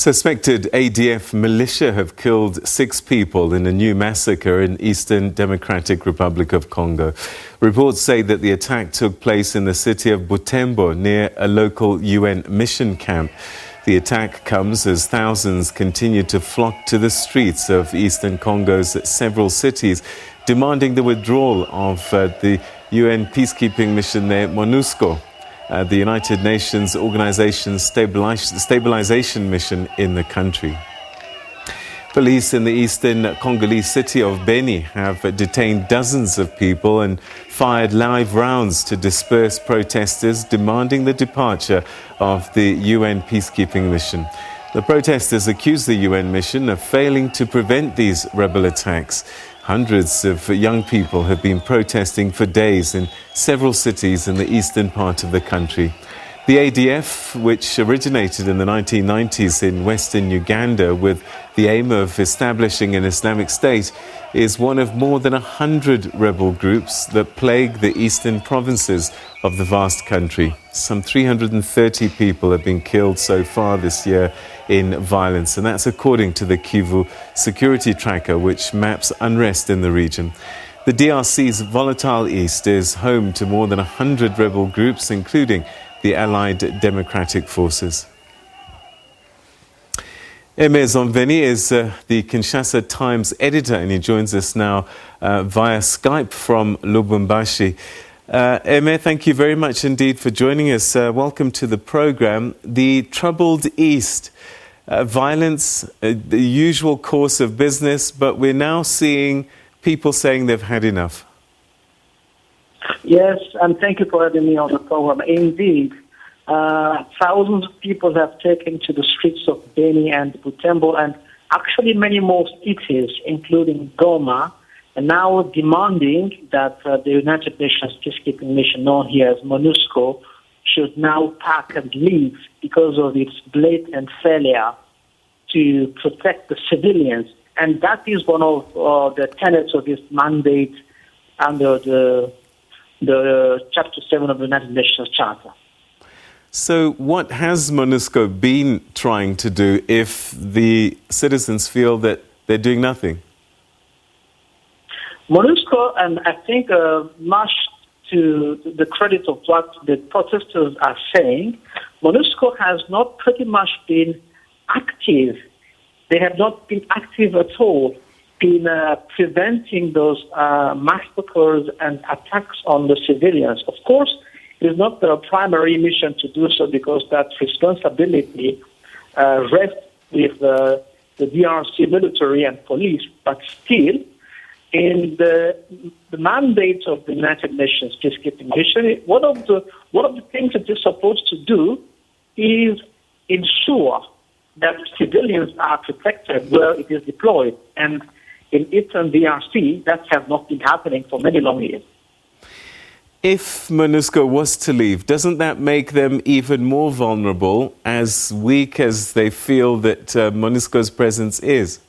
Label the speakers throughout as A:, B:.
A: Suspected ADF militia have killed 6 people in a new massacre in Eastern Democratic Republic of Congo. Reports say that the attack took place in the city of Butembo near a local UN mission camp. The attack comes as thousands continue to flock to the streets of Eastern Congo's several cities, demanding the withdrawal of the UN peacekeeping mission there, MONUSCO. The United Nations Organization's Stabilization mission in the country. Police in the eastern Congolese city of Beni have detained dozens of people and fired live rounds to disperse protesters demanding the departure of the UN peacekeeping mission. The protesters accuse the UN mission of failing to prevent these rebel attacks. Hundreds of young people have been protesting for days in several cities in the eastern part of the country. The ADF, which originated in the 1990s in western Uganda with the aim of establishing an Islamic State, is one of more than 100 rebel groups that plague the eastern provinces of the vast country. Some 330 people have been killed so far this year in violence, and that's according to the Kivu security tracker, which maps unrest in the region. The DRC's volatile east is home to more than 100 rebel groups, including the Allied Democratic Forces. Aime Zonveni is the Kinshasa Times Editor, and he joins us now via Skype from Lubumbashi. Aime, thank you very much indeed for joining us. Welcome to the program. The troubled East, violence, the usual course of business, but we're now seeing people saying they've had enough.
B: Yes, and thank you for having me on the program. Indeed, thousands of people have taken to the streets of Beni and Butembo, and actually many more cities, including Goma, and now demanding that the United Nations peacekeeping mission, known here as MONUSCO, should now pack and leave because of its blatant failure to protect the civilians. And that is one of the tenets of its mandate under the Chapter 7 of the United Nations Charter.
A: So what has MONUSCO been trying to do if the citizens feel that they're doing nothing?
B: MONUSCO, and I think much to the credit of what the protesters are saying, MONUSCO has not pretty much been active. They have not been active at all in preventing those massacres and attacks on the civilians. Of course, it is not their primary mission to do so because that responsibility rests with the DRC military and police, but still, in the mandate of the United Nations peacekeeping mission, one of the things that they're supposed to do is ensure that civilians are protected where it is deployed. And in Eastern DRC, that has not been happening for many long years.
A: If MONUSCO was to leave, doesn't that make them even more vulnerable, as weak as they feel that MONUSCO's presence is?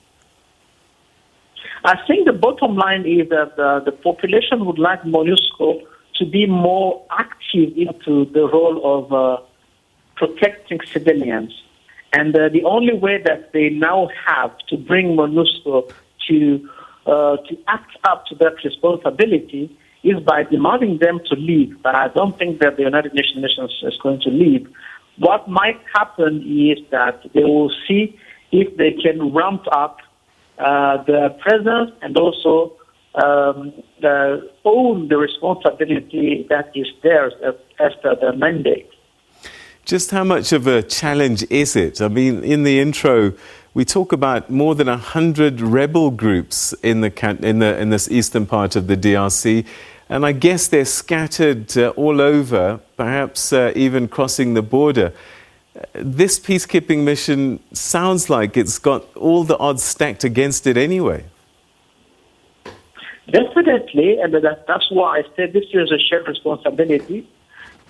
B: I think the bottom line is that the population would like MONUSCO to be more active into the role of protecting civilians. And the only way that they now have to bring MONUSCO to act up to that responsibility is by demanding them to leave. But I don't think that the United Nations is going to leave. What might happen is that they will see if they can ramp up their presence and also own the responsibility that is theirs as per their mandate.
A: Just how much of a challenge is it? I mean, in the intro, we talk about more than 100 rebel groups in this eastern part of the DRC, and I guess they're scattered all over, perhaps even crossing the border. This peacekeeping mission sounds like it's got all the odds stacked against it anyway.
B: Definitely, and that's why I said this is a shared responsibility.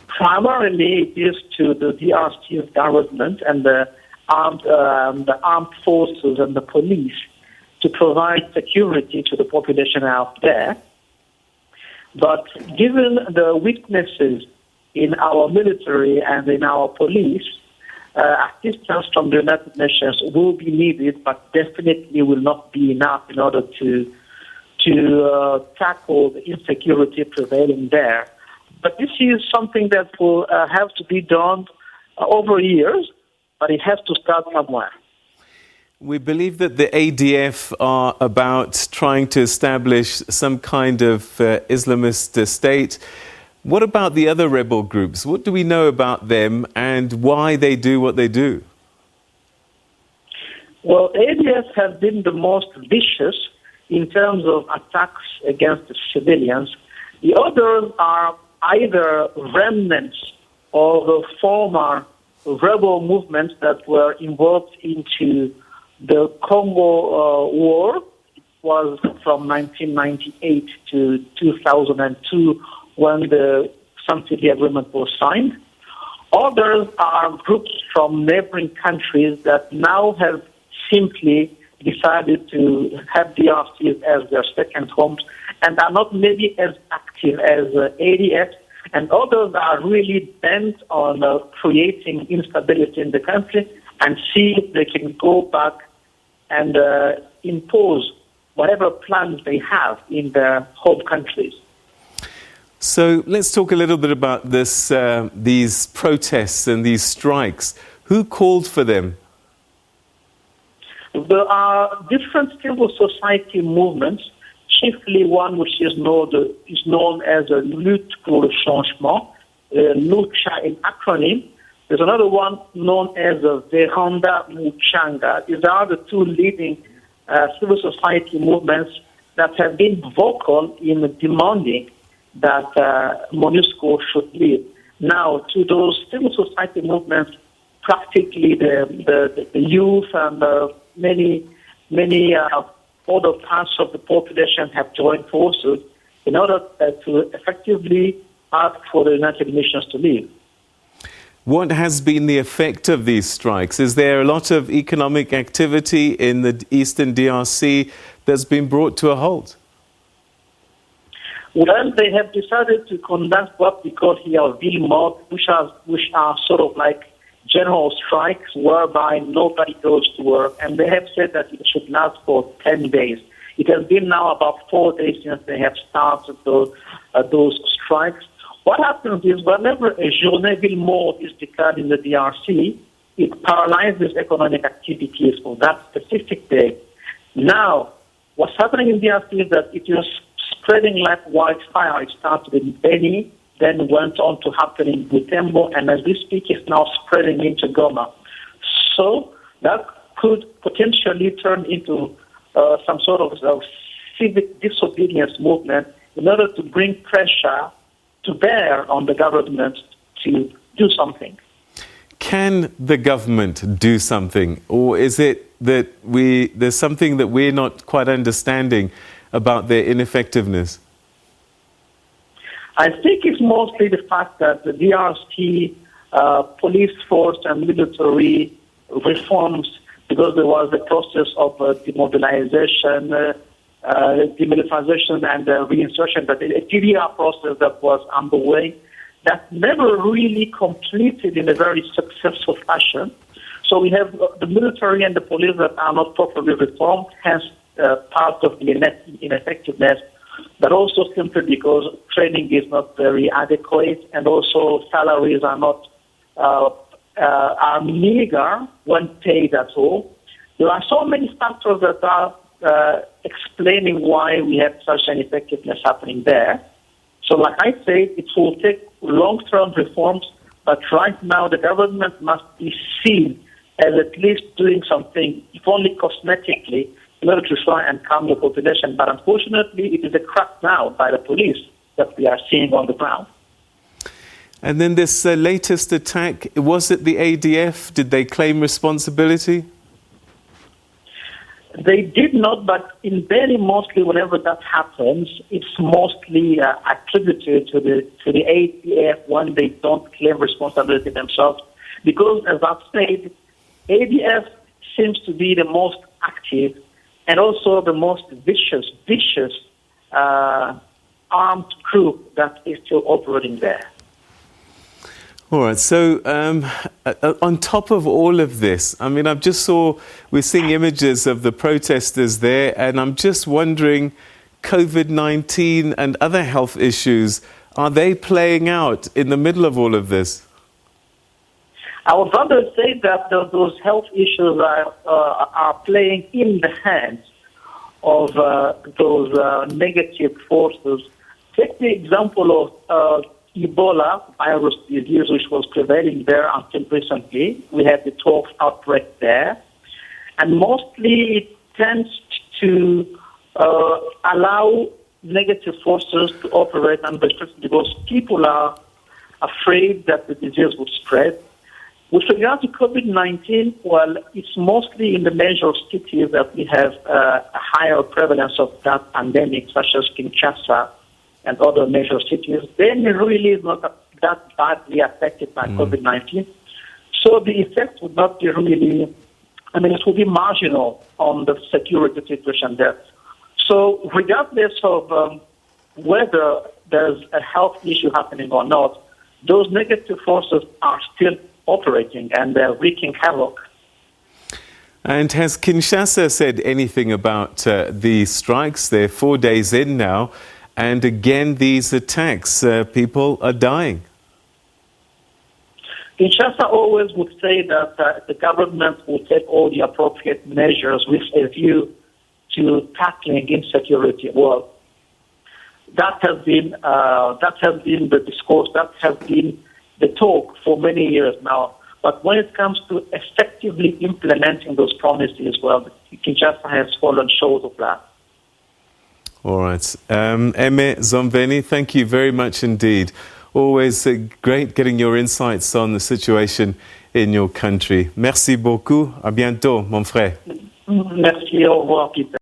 B: Primarily, it is to the DRC government and the armed forces and the police to provide security to the population out there. But given the weaknesses in our military and in our police, assistance from the United Nations will be needed, but definitely will not be enough in order to tackle the insecurity prevailing there. But this is something that will have to be done over years, but it has to start somewhere.
A: We believe that the ADF are about trying to establish some kind of Islamist state. What about the other rebel groups? What do we know about them and why they do what they do?
B: Well, ADF have been the most vicious in terms of attacks against the civilians. The others are either remnants of the former rebel movements that were involved into the Congo war. It was from 1998 to 2002 when the Sun City Agreement was signed. Others are groups from neighboring countries that now have simply decided to have DRCs as their second homes and are not maybe as active as ADF, and others are really bent on creating instability in the country and see if they can go back and impose whatever plans they have in their home countries.
A: So let's talk a little bit about this, these protests and these strikes. Who called for them?
B: There are different civil society movements, chiefly one which is known as a Lutte pour le Changement, LUCHA in acronym. There's another one known as Veranda Muchanga. These are the two leading civil society movements that have been vocal in demanding that MONUSCO should leave. Now, to those civil society movements, practically the youth and many other parts of the population have joined forces in order to effectively ask for the United Nations to leave.
A: What has been the effect of these strikes? Is there a lot of economic activity in the Eastern DRC that's been brought to a halt?
B: Well, they have decided to conduct what we call here ville morte, which are sort of like general strikes whereby nobody goes to work, and they have said that it should last for 10 days. It has been now about 4 days since they have started those strikes. What happens is whenever a journée ville morte is declared in the DRC, it paralyzes economic activities for that specific day. Now, what's happening in DRC is that it is spreading like wildfire. It started in Beni, then went on to happen in Butembo, and as we speak, it's now spreading into Goma. So that could potentially turn into some sort of civic disobedience movement in order to bring pressure to bear on the government to do something.
A: Can the government do something, or is it that there's something that we're not quite understanding about their ineffectiveness?
B: I think it's mostly the fact that the DRC police force and military reforms, because there was a process of demobilization, demilitarization and reinsertion, that a TDR process that was underway that never really completed in a very successful fashion. So we have the military and the police that are not properly reformed, hence part of the ineffectiveness, but also simply because training is not very adequate, and also salaries are not are meager when paid at all. There are so many factors that are explaining why we have such an effectiveness happening there. So like I said, it will take long-term reforms, but right now the government must be seen as at least doing something, if only cosmetically, in order to try and calm the population. But unfortunately, it is a crackdown by the police that we are seeing on the ground.
A: And then this latest attack, was it the ADF? Did they claim responsibility?
B: They did not, but in Beni, mostly whenever that happens, it's mostly attributed to the ADF when they don't claim responsibility themselves. Because, as I've said, ADF seems to be the most active and also the most vicious armed group that is still operating there.
A: All right, so on top of all of this, I mean, we're seeing images of the protesters there, and I'm just wondering, COVID-19 and other health issues, are they playing out in the middle of all of this?
B: I would rather say that those health issues are playing in the hands of those negative forces. Take the example of Ebola virus disease, which was prevailing there until recently. We had the 12th outbreak there. And mostly it tends to allow negative forces to operate unrestricted because people are afraid that the disease would spread. With regard to COVID-19, well, it's mostly in the major cities that we have a higher prevalence of that pandemic, such as Kinshasa and other major cities. Then really is not that badly affected by COVID-19. So the effect would not be really, it would be marginal on the security situation there. So regardless of whether there's a health issue happening or not, those negative forces are still operating and they're wreaking havoc.
A: And has Kinshasa said anything about these strikes? They're 4 days in now. And again, these attacks, people are dying. Kinshasa
B: always would say that the government will take all the appropriate measures with a view to tackling insecurity. Well, that has been the discourse, that has been the talk for many years now. But when it comes to effectively implementing those promises, well, Kinshasa has fallen short of that.
A: All right. Aime Zonveni, thank you very much indeed. Always great getting your insights on the situation in your country. Merci beaucoup. À bientôt, mon frère.
B: Merci. Au revoir, Peter.